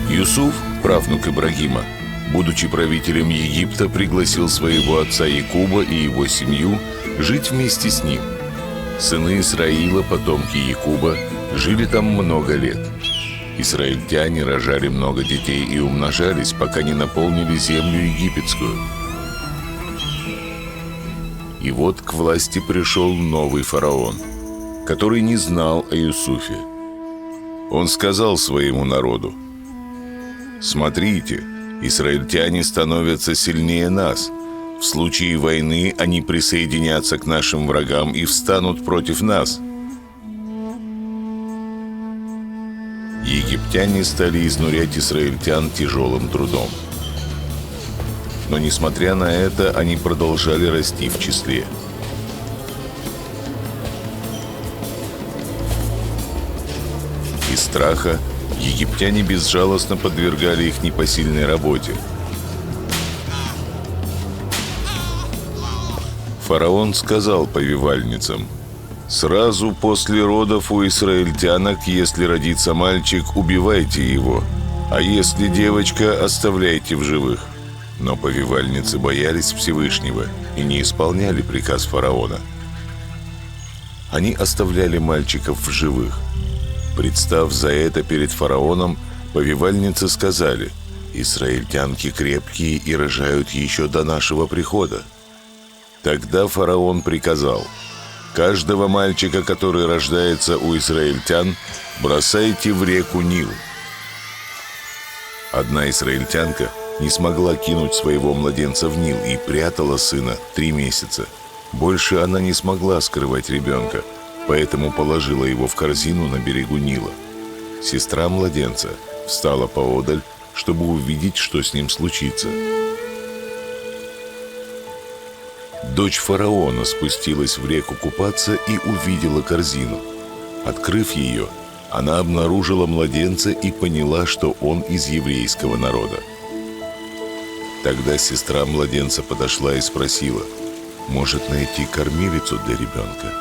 Юсуф, правнук Ибрагима, будучи правителем Египта, пригласил своего отца Якуба и его семью жить вместе с ним. Сыны Исраила, потомки Якуба, жили там много лет. Израильтяне рожали много детей и умножались, пока не наполнили землю египетскую. И вот к власти пришел новый фараон, который не знал о Юсуфе. Он сказал своему народу: «Смотрите, израильтяне становятся сильнее нас. В случае войны они присоединятся к нашим врагам и встанут против нас». Египтяне стали изнурять израильтян тяжелым трудом. Но, несмотря на это, они продолжали расти в числе. Из страха египтяне безжалостно подвергали их непосильной работе. Фараон сказал повивальницам: «Сразу после родов у израильтянок, если родится мальчик, убивайте его, а если девочка, оставляйте в живых». Но повивальницы боялись Всевышнего и не исполняли приказ фараона. Они оставляли мальчиков в живых. Представ за это перед фараоном, повивальницы сказали: «Израильтянки крепкие и рожают еще до нашего прихода». Тогда фараон приказал: «Каждого мальчика, который рождается у израильтян, бросайте в реку Нил». Одна израильтянка не смогла кинуть своего младенца в Нил и прятала сына 3 месяца. Больше она не смогла скрывать ребенка, поэтому положила его в корзину на берегу Нила. Сестра младенца встала поодаль, чтобы увидеть, что с ним случится. Дочь фараона спустилась в реку купаться и увидела корзину. Открыв ее, она обнаружила младенца и поняла, что он из еврейского народа. Тогда сестра младенца подошла и спросила: «Может найти кормилицу для ребенка?»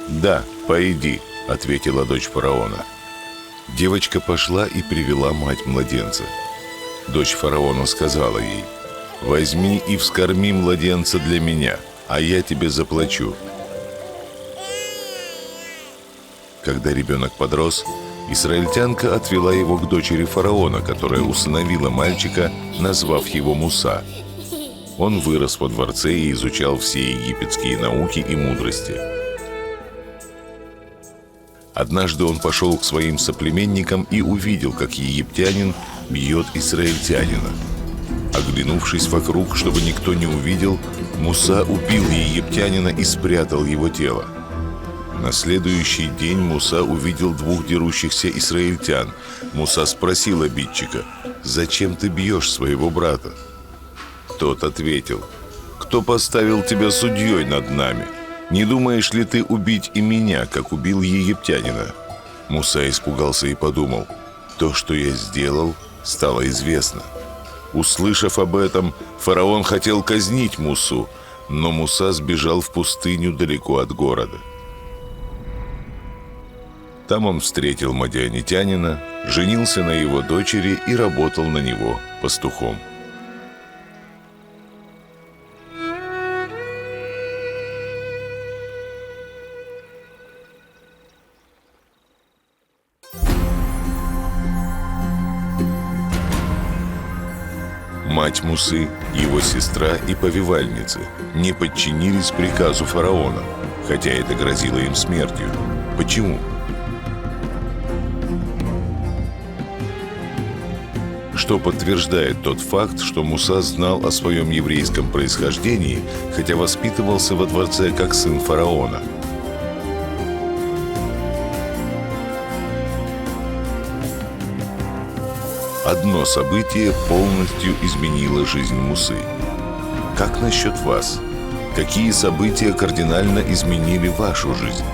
«Да, пойди», — ответила дочь фараона. Девочка пошла и привела мать младенца. Дочь фараона сказала ей: «Возьми и вскорми младенца для меня, а я тебе заплачу». Когда ребенок подрос, израильтянка отвела его к дочери фараона, которая усыновила мальчика, назвав его Муса. Он вырос во дворце и изучал все египетские науки и мудрости. Однажды он пошел к своим соплеменникам и увидел, как египтянин бьет израильтянина. Оглянувшись вокруг, чтобы никто не увидел, Муса убил египтянина и спрятал его тело. На следующий день Муса увидел 2 дерущихся израильтян. Муса спросил обидчика: «Зачем ты бьешь своего брата?» Тот ответил: «Кто поставил тебя судьей над нами? Не думаешь ли ты убить и меня, как убил египтянина?» Муса испугался и подумал: «То, что я сделал, стало известно». Услышав об этом, фараон хотел казнить Мусу, но Муса сбежал в пустыню далеко от города. Там он встретил мадианитянина, женился на его дочери и работал на него пастухом. Мать Мусы, его сестра и повивальницы не подчинились приказу фараона, хотя это грозило им смертью. Почему? Что подтверждает тот факт, что Муса знал о своем еврейском происхождении, хотя воспитывался во дворце как сын фараона. Одно событие полностью изменило жизнь Мусы. Как насчет вас? Какие события кардинально изменили вашу жизнь?